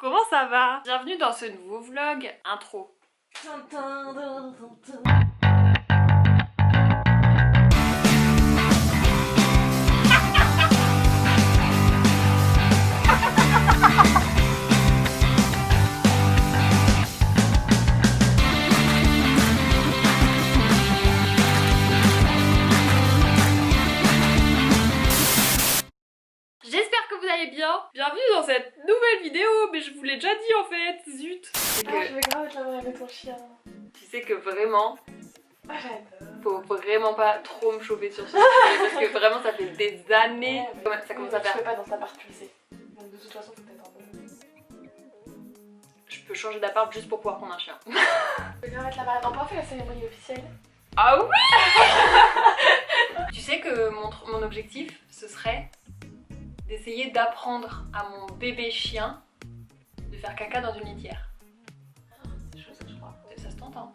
Comment ça va? Bienvenue dans ce nouveau vlog intro. J'espère que vous allez bien. Bienvenue dans cette nouvelle vidéo, mais je vous l'ai déjà dit en fait, zut. Je vais grave être là avec ton chien. Tu sais que vraiment, J'adore. faut vraiment pas trop me chauffer sur ce sujet parce que vraiment ça fait des années. Ouais, Ça commence à faire. Je peux pas dans ta part, tu le sais. Donc de toute façon, faut peut-être un peu. Je peux changer d'appart juste pour pouvoir prendre un chien. Je vais grave être là-bas. On peut faire la cérémonie officielle. Ah oui. Tu sais que mon objectif, ce serait d'essayer d'apprendre à mon bébé chien de faire caca dans une litière. C'est chaud ça, je crois. Ça se tente, hein.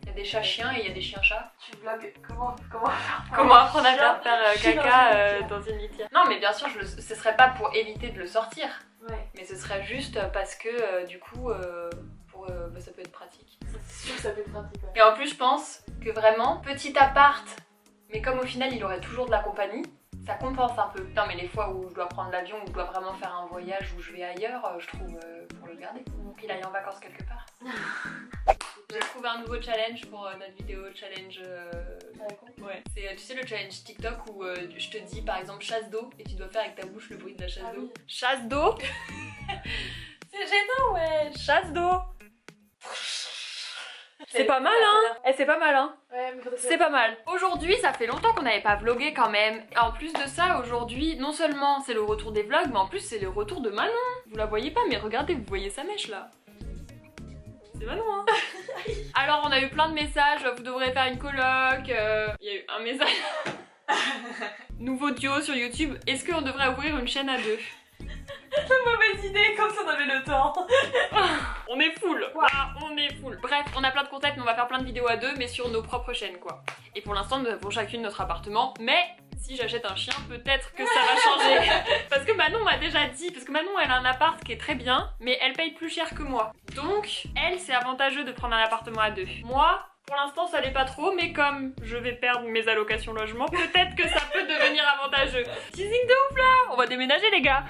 Il y a des chats chiens et il y a des chiens chats. Tu vlogs comment faire Comment apprendre à faire chien caca dans une litière. Non mais bien sûr, ce serait pas pour éviter de le sortir. Ouais. Mais ce serait juste parce que du coup, ça peut être pratique. C'est sûr que ça peut être pratique. Ouais. Et en plus, je pense que vraiment, petit appart, mais comme au final il aurait toujours de la compagnie, ça compense un peu. Non mais les fois où je dois prendre l'avion, où je dois vraiment faire un voyage où je vais ailleurs, je trouve pour le garder. Donc il aille en vacances quelque part. J'ai trouvé un nouveau challenge pour notre vidéo challenge. Ouais. C'est, tu sais, le challenge TikTok où je te dis par exemple chasse d'eau et tu dois faire avec ta bouche le bruit de la chasse d'eau. Oui. Chasse d'eau. C'est gênant, ouais. Chasse d'eau. C'est pas mal, hein. Eh, c'est pas mal, hein. Ouais, mais C'est pas mal. Aujourd'hui, ça fait longtemps qu'on n'avait pas vlogué quand même. Et en plus de ça, aujourd'hui, non seulement c'est le retour des vlogs, mais en plus c'est le retour de Manon. Vous la voyez pas, mais regardez, vous voyez sa mèche là. C'est Manon, hein. Alors on a eu plein de messages, vous devrez faire une coloc. Il y a eu un message. Nouveau duo sur YouTube. Est-ce qu'on devrait ouvrir une chaîne à deux? mauvaise idée, comme ça on avait le temps. On est full, voilà, on est full. Bref, on a plein de concepts, mais on va faire plein de vidéos à deux, mais sur nos propres chaînes, quoi. Et pour l'instant, nous avons chacune notre appartement, mais si j'achète un chien, peut-être que ça va changer. Parce que Manon m'a déjà dit, parce que Manon, elle a un appart qui est très bien, mais elle paye plus cher que moi. Donc, elle, c'est avantageux de prendre un appartement à deux. Moi, pour l'instant, ça l'est pas trop, mais comme je vais perdre mes allocations logement, peut-être que ça peut devenir avantageux. Teasing de ouf là. On va déménager, les gars.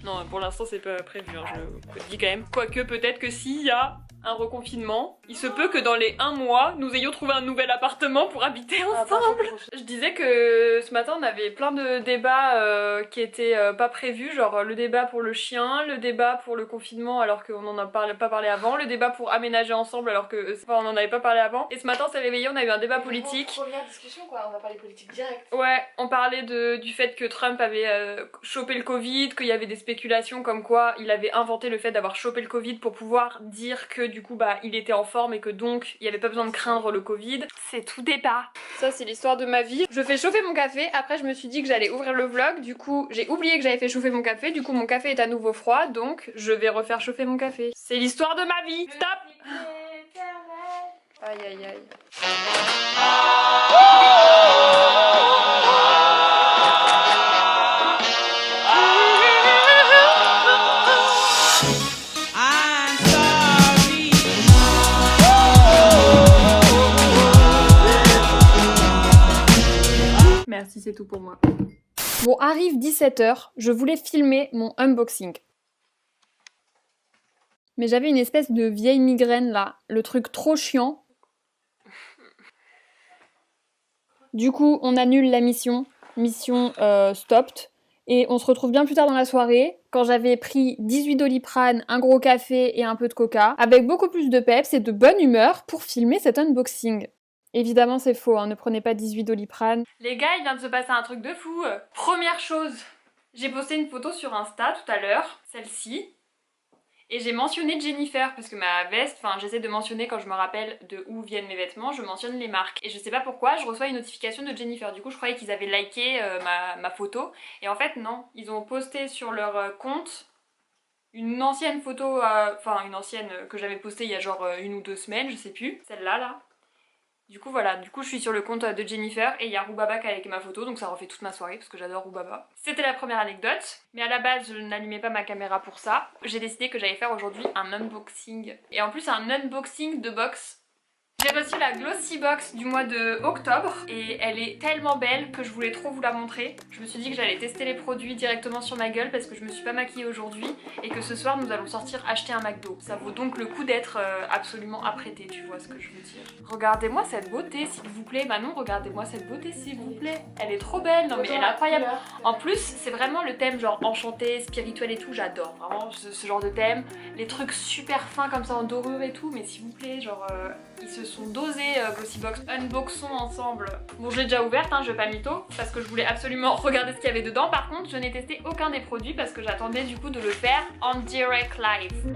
Non, pour l'instant, c'est pas prévu, hein, je le dis quand même. Quoique, peut-être que s'il y a un reconfinement, il se peut que dans les 1 mois, nous ayons trouvé un nouvel appartement pour habiter ensemble. Je disais que ce matin, on avait plein de débats qui étaient pas prévus, genre le débat pour le chien, le débat pour le confinement alors qu'on en a pas parlé avant, le débat pour aménager ensemble alors que on en avait pas parlé avant. Et ce matin, on s'est réveillé, on a eu un débat politique. Première discussion quoi, on a parlé politique direct. Ouais, on parlait du fait que Trump avait chopé le Covid, qu'il y avait des spéculations comme quoi il avait inventé le fait d'avoir chopé le Covid pour pouvoir dire que du coup bah il était en forme et que donc il n'y avait pas besoin de craindre le Covid. C'est tout débat. Ça c'est l'histoire de ma vie. Je fais chauffer mon café, après je me suis dit que j'allais ouvrir le vlog, du coup j'ai oublié que j'avais fait chauffer mon café, du coup mon café est à nouveau froid, donc je vais refaire chauffer mon café. C'est l'histoire de ma vie. Stop. Aïe aïe aïe. Merci, c'est tout pour moi. Bon, arrive 17h, je voulais filmer mon unboxing. Mais j'avais une espèce de vieille migraine là, le truc trop chiant. Du coup, on annule la mission stopped. Et on se retrouve bien plus tard dans la soirée, quand j'avais pris 18 Doliprane, un gros café et un peu de coca, avec beaucoup plus de peps et de bonne humeur pour filmer cet unboxing. Évidemment c'est faux, hein, ne prenez pas 18 Doliprane. Les gars, il vient de se passer un truc de fou. Première chose, j'ai posté une photo sur Insta tout à l'heure, celle-ci. Et j'ai mentionné Jennifer parce que ma veste, enfin j'essaie de mentionner quand je me rappelle de où viennent mes vêtements, je mentionne les marques. Et je sais pas pourquoi, je reçois une notification de Jennifer. Du coup je croyais qu'ils avaient liké ma photo. Et en fait non, ils ont posté sur leur compte une ancienne photo, enfin une ancienne que j'avais postée il y a genre 1 ou 2 semaines, je sais plus. Celle-là là. Du coup voilà, du coup je suis sur le compte de Jennifer et il y a Rubaba qui a liké ma photo, donc ça refait toute ma soirée parce que j'adore Rubaba. C'était la première anecdote, mais à la base je n'allumais pas ma caméra pour ça. J'ai décidé que j'allais faire aujourd'hui un unboxing. Et en plus un unboxing de box. J'ai reçu la Glossy Box du mois de octobre et elle est tellement belle que je voulais trop vous la montrer. Je me suis dit que j'allais tester les produits directement sur ma gueule parce que je me suis pas maquillée aujourd'hui et que ce soir nous allons sortir acheter un McDo. Ça vaut donc le coup d'être absolument apprêté, tu vois ce que je veux dire. Regardez-moi cette beauté s'il vous plaît. Manon, regardez-moi cette beauté s'il vous plaît. Elle est trop belle, non mais elle est incroyable. En plus c'est vraiment le thème genre enchanté, spirituel et tout, j'adore vraiment ce genre de thème. Les trucs super fins comme ça en dorure et tout, mais s'il vous plaît genre ils se sont dosés Glossy Box. Unboxons ensemble. Bon, je l'ai déjà ouverte, hein, je vais pas mytho, parce que je voulais absolument regarder ce qu'il y avait dedans. Par contre, je n'ai testé aucun des produits parce que j'attendais du coup de le faire en direct live.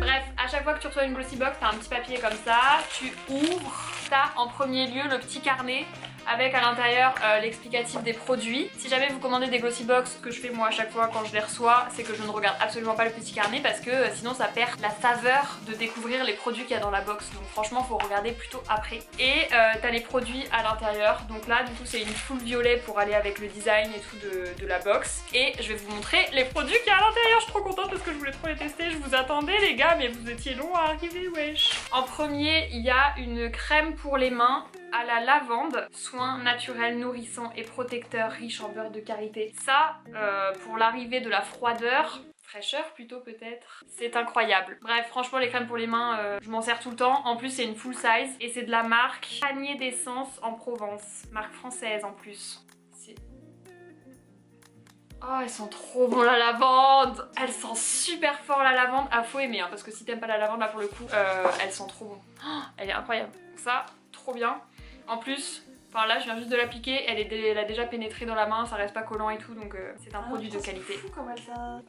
Bref, à chaque fois que tu reçois une Glossy Box, t'as un petit papier comme ça, tu ouvres, t'as en premier lieu le petit carnet avec à l'intérieur l'explicatif des produits. Si jamais vous commandez des Glossy Box, ce que je fais moi à chaque fois quand je les reçois, c'est que je ne regarde absolument pas le petit carnet parce que sinon ça perd la saveur de découvrir les produits qu'il y a dans la box. Donc franchement faut regarder plutôt après. Et t'as les produits à l'intérieur. Donc là du coup c'est une full violet pour aller avec le design et tout de la box. Et je vais vous montrer les produits qu'il y a à l'intérieur. Je suis trop contente parce que je voulais trop les tester. Je vous attendais les gars, mais vous étiez longs à arriver, wesh. En premier il y a une crème pour les mains à la lavande, soin naturel, nourrissant et protecteur, riche en beurre de karité. Ça, pour l'arrivée de la froideur, fraîcheur plutôt peut-être, c'est incroyable. Bref, franchement les crèmes pour les mains, je m'en sers tout le temps. En plus c'est une full size et c'est de la marque Panier d'essence en Provence, marque française en plus. Oh, elles sont trop bon la lavande. Elles sentent super fort la lavande. Ah, faut aimer, hein, parce que si t'aimes pas la lavande là pour le coup, elles sont trop bon. Oh, elle est incroyable. Ça, trop bien. En plus, enfin là je viens juste de l'appliquer, elle a déjà pénétré dans la main, ça reste pas collant et tout, donc c'est un produit de qualité. Fou comme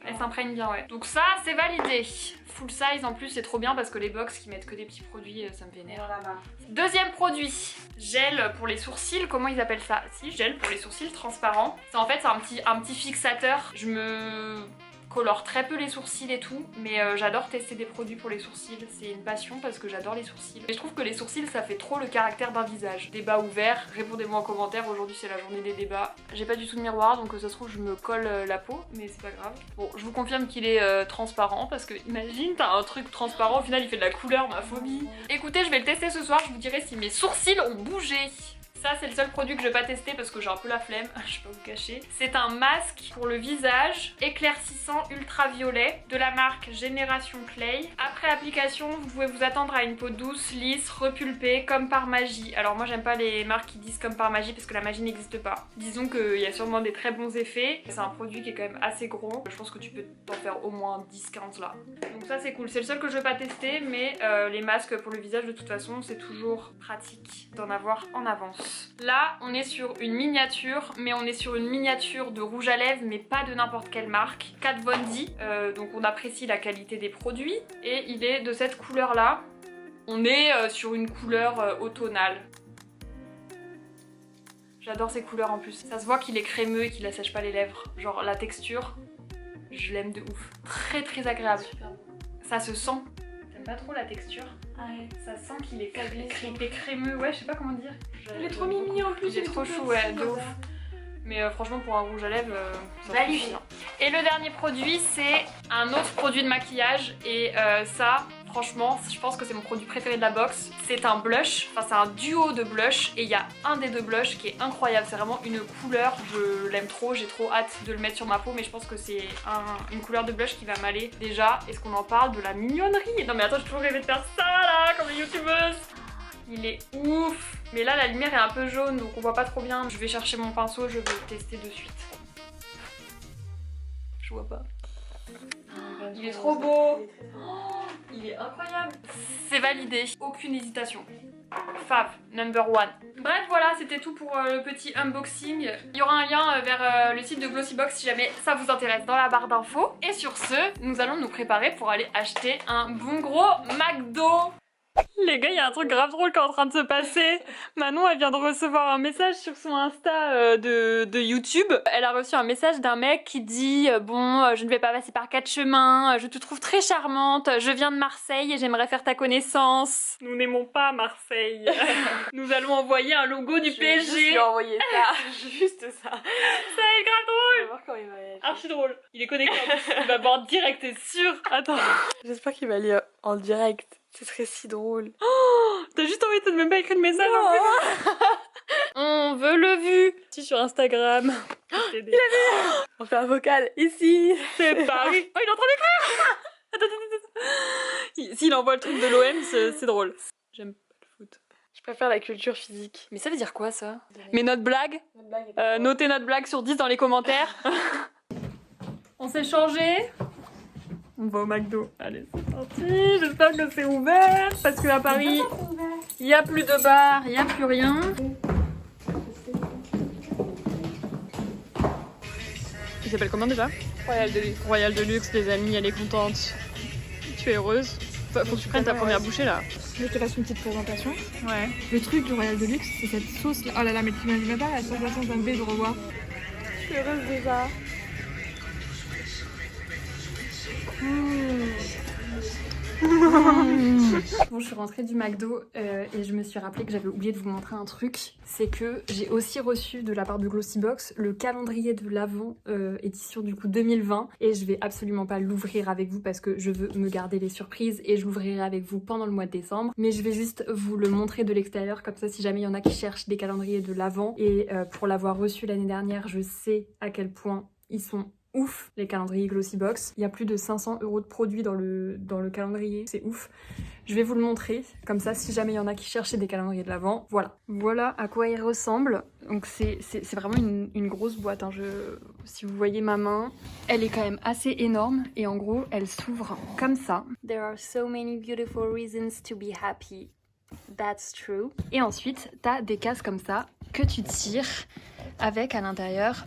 elle s'imprègne bien, ouais. Donc ça c'est validé. Full size en plus c'est trop bien parce que les box qui mettent que des petits produits, ça me vénère. Deuxième produit, gel pour les sourcils, comment ils appellent ça? Si, gel pour les sourcils transparent. C'est en fait un petit fixateur. Je me colore très peu les sourcils et tout, mais j'adore tester des produits pour les sourcils, c'est une passion parce que j'adore les sourcils. Et je trouve que les sourcils ça fait trop le caractère d'un visage. Débat ouvert, répondez-moi en commentaire, aujourd'hui c'est la journée des débats. J'ai pas du tout de miroir donc ça se trouve je me colle la peau, mais c'est pas grave. Bon, je vous confirme qu'il est transparent parce que imagine t'as un truc transparent, au final il fait de la couleur, ma phobie. Écoutez, je vais le tester ce soir, je vous dirai si mes sourcils ont bougé. Ça c'est le seul produit que je vais pas tester parce que j'ai un peu la flemme, je vais pas vous cacher. C'est un masque pour le visage éclaircissant ultraviolet de la marque Génération Clay. Après application, vous pouvez vous attendre à une peau douce, lisse, repulpée, comme par magie. Alors moi j'aime pas les marques qui disent comme par magie parce que la magie n'existe pas. Disons qu'il y a sûrement des très bons effets. C'est un produit qui est quand même assez gros. Je pense que tu peux t'en faire au moins 10-15 là. Donc ça c'est cool. C'est le seul que je vais pas tester, mais les masques pour le visage de toute façon c'est toujours pratique d'en avoir en avance. Là, on est sur une miniature, mais on est sur une miniature de rouge à lèvres, mais pas de n'importe quelle marque. Kat Von D, donc on apprécie la qualité des produits. Et il est de cette couleur-là. On est sur une couleur automnale. J'adore ces couleurs en plus. Ça se voit qu'il est crémeux et qu'il assèche pas les lèvres. Genre la texture, je l'aime de ouf. Très très agréable. Ça se sent. T'aimes pas trop la texture? Ouais. Ça sent qu'il est crémeux, ouais, je sais pas comment dire. Il est trop mimi en plus. Il est trop chou, ouais, de ouf. Mais franchement, pour un rouge à lèvres, ça suffit. Et le dernier produit, c'est un autre produit de maquillage. Et ça, franchement, je pense que c'est mon produit préféré de la box. C'est un blush, enfin c'est un duo de blush. Et il y a un des deux blushs qui est incroyable. C'est vraiment une couleur, je l'aime trop. J'ai trop hâte de le mettre sur ma peau. Mais je pense que c'est une couleur de blush qui va m'aller déjà. Est-ce qu'on en parle de la mignonnerie? Non mais attends, j'ai toujours rêvé de faire ça là, comme les youtubeuses. Il est ouf. Mais là la lumière est un peu jaune donc on voit pas trop bien. Je vais chercher mon pinceau, je vais le tester de suite. Je vois pas. Il est trop beau. Il est incroyable. C'est validé. Aucune hésitation. Fave, number one. Bref voilà, c'était tout pour le petit unboxing. Il y aura un lien vers le site de Glossy Box si jamais ça vous intéresse dans la barre d'infos. Et sur ce, nous allons nous préparer pour aller acheter un bon gros McDo. Les gars, il y a un truc grave drôle qui est en train de se passer. Manon, elle vient de recevoir un message sur son Insta de YouTube. Elle a reçu un message d'un mec qui dit bon, je ne vais pas passer par 4 chemins, je te trouve très charmante, je viens de Marseille et j'aimerais faire ta connaissance. Nous n'aimons pas Marseille. Nous allons envoyer un logo du PSG. Je lui ai envoyé ça, juste ça. Ça va être grave drôle. On va voir quand il va y aller. Archi drôle. Il est connecté en plus. Il va boire direct, c'est sûr. Attends. J'espère qu'il va aller en direct. Ce serait si drôle. T'as juste envie de même pas écrire de message en plus. On veut le vu. Si sur Instagram. Il a vu. On fait un vocal ici. C'est Paris. Oh, il est en train d'écrire. Attends. S'il envoie le truc de l'OM, c'est drôle. J'aime pas le foot. Je préfère la culture physique. Mais ça veut dire quoi ça? Mais notre blague, Notre blague est notez notre blague sur 10 dans les commentaires. On s'est changé. On va au McDo. Allez, c'est parti. J'espère que c'est ouvert parce qu'à Paris, il n'y a plus de bar, il n'y a plus rien. Il s'appelle comment déjà? Royal de luxe. Royal de luxe, les amis, elle est contente. Tu es heureuse? Faut que tu prennes ta première bouchée là. Je te fasse une petite présentation. Ouais. Le truc du Royal de luxe, c'est cette sauce là. Oh là là, mais tu m'imagines pas la sensation d'un bébé de revoir. Je suis heureuse déjà. Bon, je suis rentrée du McDo et je me suis rappelé que j'avais oublié de vous montrer un truc. C'est que j'ai aussi reçu de la part de Glossybox le calendrier de l'Avent édition du coup 2020 et je vais absolument pas l'ouvrir avec vous parce que je veux me garder les surprises et je l'ouvrirai avec vous pendant le mois de décembre. Mais je vais juste vous le montrer de l'extérieur comme ça si jamais il y en a qui cherchent des calendriers de l'Avent et pour l'avoir reçu l'année dernière, je sais à quel point ils sont ouf les calendriers Glossybox. Il y a plus de 500 € de produits dans le calendrier, c'est ouf. Je vais vous le montrer, comme ça si jamais il y en a qui cherchaient des calendriers de l'Avent, voilà. Voilà à quoi il ressemble. Donc c'est vraiment une grosse boîte, hein. Si vous voyez ma main, elle est quand même assez énorme et en gros elle s'ouvre comme ça. There are so many beautiful reasons to be happy. That's true. Et ensuite t'as des cases comme ça que tu tires avec à l'intérieur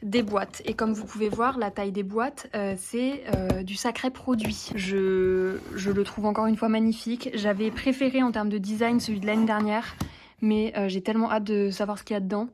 des boîtes. Et comme vous pouvez voir, la taille des boîtes, c'est du sacré produit. Je le trouve encore une fois magnifique. J'avais préféré en termes de design celui de l'année dernière, mais j'ai tellement hâte de savoir ce qu'il y a dedans.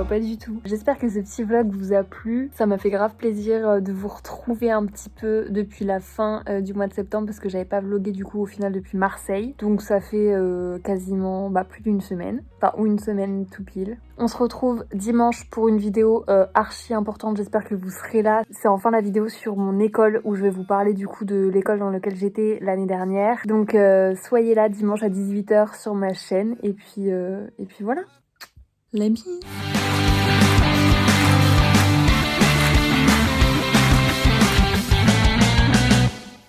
Pas du tout. J'espère que ce petit vlog vous a plu. Ça m'a fait grave plaisir de vous retrouver un petit peu depuis la fin du mois de septembre parce que j'avais pas vlogué du coup au final depuis Marseille. Donc ça fait quasiment plus d'une semaine. Enfin ou une semaine tout pile. On se retrouve dimanche pour une vidéo archi importante. J'espère que vous serez là. C'est enfin la vidéo sur mon école où je vais vous parler du coup de l'école dans laquelle j'étais l'année dernière. Donc soyez là dimanche à 18 h sur ma chaîne et puis voilà. Les bises.